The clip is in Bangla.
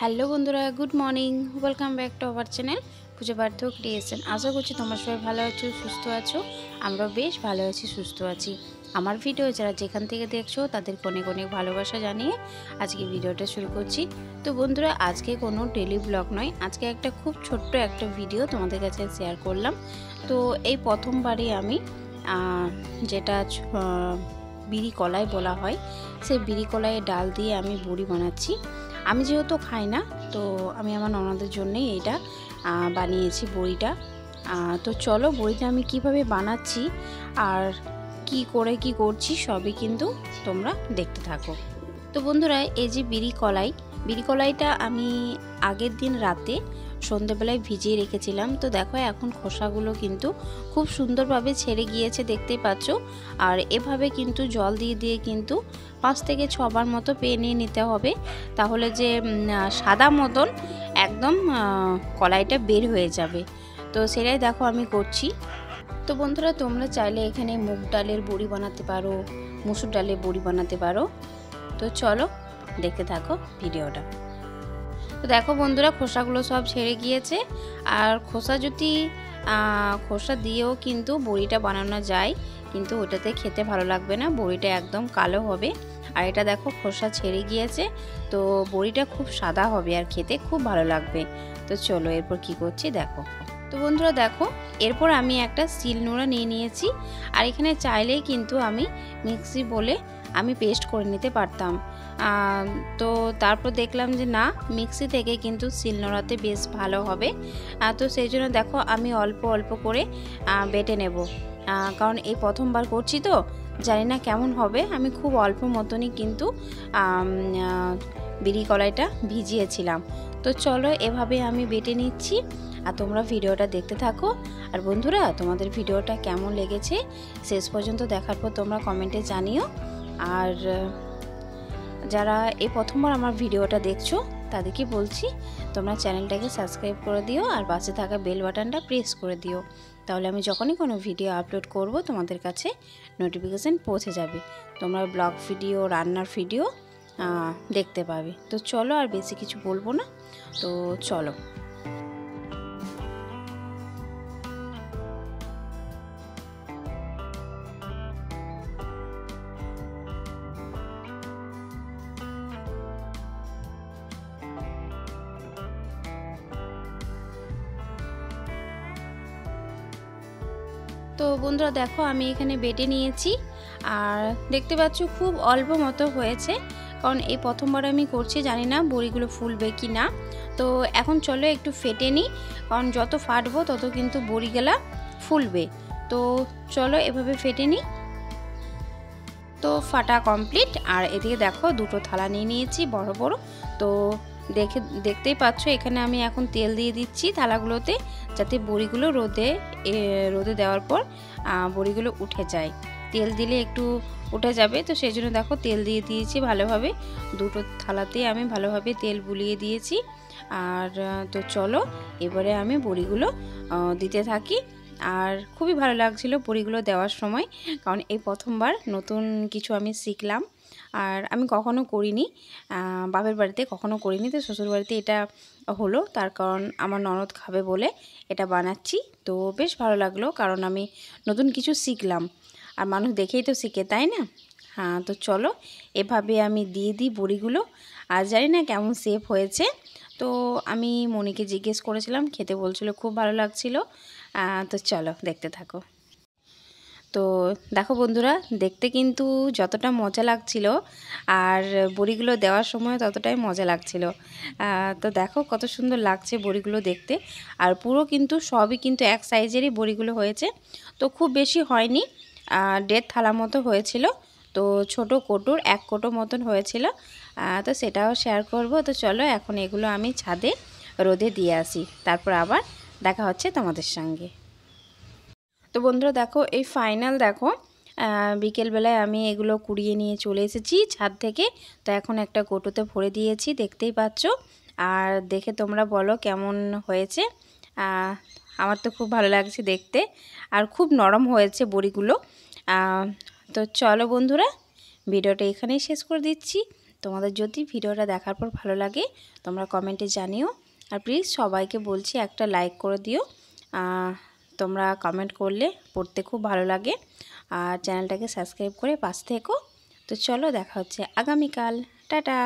হ্যালো বন্ধুরা, good morning. Welcome back to our channel Puja Partha creation. আশা করছি তোমরা সবাই ভালো আছো, সুস্থ আছো। আমরাও বেশ ভালো আছি, সুস্থ আছি। আমার ভিডিও যারা যেখান থেকে দেখছো তাদেরকে অনেক অনেক ভালোবাসা জানিয়ে আজকে ভিডিওটা শুরু করছি। তো বন্ধুরা, আজকে কোনো ডেলি ব্লগ নয়, আজকে একটা খুব ছোট্ট একটা ভিডিও তোমাদের কাছে শেয়ার করলাম। তো এই প্রথমবারই আমি যেটা বিড়ি কলাই বলা হয়, সেই বিড়ি কলাইয়ের ডাল দিয়ে আমি বড়ি বানাচ্ছি। আমি যেহেতু খাই না, তো আমি আমার ননদের জন্যই এইটা বানিয়েছি বড়িটা। তো চলো বড়িটা আমি কিভাবে বানাচ্ছি আর কি করছি সবই কিন্তু তোমরা দেখতে থাকো। তো বন্ধুরা, এই যে বিড়ি কলাইটা আমি আগের দিন রাতে সন্ধ্যেবেলায় ভিজিয়ে রেখেছিলাম। তো দেখো এখন খোসাগুলো কিন্তু খুব সুন্দরভাবে ছেড়ে গিয়েছে, দেখতেই পাচ্ছ। আর এভাবে কিন্তু জল দিয়ে দিয়ে কিন্তু 5 থেকে 6 বার মতো নিয়ে নিতে হবে, তাহলে যে সাদা মতন একদম কলাইটা বের হয়ে যাবে। তো সেটাই দেখো আমি করছি। তো বন্ধুরা, তোমরা চাইলে এখানে মুগ ডালের বড়ি বানাতে পারো, মুসুর ডালের বড়ি বানাতে পারো। তো চলো দেখতে থাকো ভিডিওটা। তো দেখো বন্ধুরা, খোসাগুলো সব ছেড়ে গিয়েছে। আর খোসা দিয়েও কিন্তু বড়িটা বানানো যায়, কিন্তু ওটাতে খেতে ভালো লাগবে না, বড়িটা একদম কালো হবে। আর এটা দেখো খোসা ছেড়ে গিয়েছে, তো বড়িটা খুব সাদা হবে আর খেতে খুব ভালো লাগবে। তো চলো এরপর কি করছি দেখো। তো বন্ধুরা দেখো, এরপর আমি একটা শিলনোড়া নিয়ে নিয়েছি। আর এখানে চাইলেই কিন্তু আমি মিক্সি বলে আমি পেস্ট করে নিতে পারতাম, তো তারপর দেখলাম যে না, মিক্সি থেকে কিন্তু শিলনোড়াতে বেশ ভালো হবে। তো সেই জন্য দেখো আমি অল্প অল্প করে বেটে নেব, কারণ এই প্রথমবার করছি তো জানি না কেমন হবে। আমি খুব অল্প মতনই কিন্তু বিড়ি কলাইটা ভিজিয়েছিলাম। তো চলো এভাবে আমি বেটে নিচ্ছি, আর তোমরা ভিডিওটা দেখতে থাকো। আর বন্ধুরা, তোমাদের ভিডিওটা কেমন লেগেছে শেষ পর্যন্ত দেখার পর তোমরা কমেন্টে জানিও। আর যারা এই প্রথমবার আমার ভিডিওটা দেখছো তাদেরকে বলছি, তোমরা চ্যানেলটাকে সাবস্ক্রাইব করে দিও আর পাশে থাকা বেল বাটনটা প্রেস করে দিও, তাহলে আমি যখনই কোনো ভিডিও আপলোড করব তোমাদের কাছে নোটিফিকেশান পৌঁছে যাবে, তোমরা ব্লগ ভিডিও, রান্নার ভিডিও দেখতে পাবে। তো চলো, আর বেশি কিছু বলবো না, তো চলো। তো বন্ধুরা দেখো, আমি এখানে বেটে নিয়েছি, আর দেখতে পাচ্ছ খুব অল্প মতো হয়েছে, কারণ এই প্রথমবার আমি করছি, জানি না বড়িগুলো ফুলবে কি না। তো এখন চলো একটু ফেটে নিই, কারণ যত ফাটবো তত কিন্তু বড়িগুলা ফুলবে। তো চলো এভাবে ফেটে নিই। তো ফাটা কমপ্লিট। আর এদিকে দেখো দুটো থালা নিয়ে নিয়েছি বড় বড়। তো দেখতেই পাচ্ছ এখানে আমি এখন তেল দিয়ে দিচ্ছি থালাগুলোতে, যাতে বড়িগুলো রোদে দেওয়ার পর বড়িগুলো উঠে যায়। তেল দিলে একটু উঠে যাবে, তো সেই জন্য দেখো তেল দিয়ে দিয়েছি ভালোভাবে। দুটো থালাতেই আমি ভালোভাবে তেল বুলিয়ে দিয়েছি। আর তো চলো এবারে আমি বড়িগুলো দিতে থাকি। আর খুবই ভালো লাগছিল বড়িগুলো দেওয়ার সময়, কারণ এই প্রথমবার নতুন কিছু আমি শিখলাম। আর আমি কখনো করিনি, বাপের বাড়িতে কখনো করিনি, তো শ্বশুর বাড়িতে এটা হলো, তার কারণ আমার ননদ খাবে বলে এটা বানাচ্ছি। তো বেশ ভালো লাগলো, কারণ আমি নতুন কিছু শিখলাম, আর মানুষ দেখেই তো শিখে, তাই না? হ্যাঁ, তো চলো এভাবে আমি দিয়ে দিই বড়িগুলো। আর জানি না কেমন শেপ হয়েছে, তো আমি মনিকে জিজ্ঞেস করেছিলাম, খেতে বলছিল খুব ভালো লাগছিল। তো চলো দেখতে থাকো। তো দেখো বন্ধুরা, দেখতে কিন্তু যতটা মজা লাগছিল, আর বড়িগুলো দেওয়ার সময় ততটাই মজা লাগছিল। তো দেখো কত সুন্দর লাগছে বড়িগুলো দেখতে। আর পুরো কিন্তু সবই কিন্তু এক সাইজেরই বড়িগুলো হয়েছে, তো খুব বেশি হয়নি, 1.5 থালা মতো হয়েছিল। তো ছোট কোটোর 1 কোটো মতন হয়েছিল, তো সেটাও শেয়ার করব। তো চলো এখন এগুলো আমি ছাদে রোদে দিয়ে আসি, তারপর আবার দেখা হচ্ছে তোমাদের সঙ্গে। তো বন্ধুরা দেখো, এই ফাইনাল দেখো, বিকেলবেলায় আমি এগুলো কুড়িয়ে নিয়ে চলে এসেছি ছাদ থেকে। তো এখন একটা কোটোতে ভরে দিয়েছি, দেখতেই পাচ্ছ। আর দেখে তোমরা বলো কেমন হয়েছে। আমার তো খুব ভালো লাগছে দেখতে, আর খুব নরম হয়েছে বড়িগুলো। তো চলো বন্ধুরা, ভিডিওটা এখানেই শেষ করে দিচ্ছি। তোমাদের যদি ভিডিওটা দেখার পর ভালো লাগে তোমরা কমেন্টে জানিও। আর প্লিজ সবাইকে বলছি একটা লাইক করে দিও। তোমরা কমেন্ট করলে পড়তে খুব ভালো লাগে। আর চ্যানেলটাকে সাবস্ক্রাইব করে পাশে থেকো। তো চলো দেখা হচ্ছে আগামীকাল। টাটা।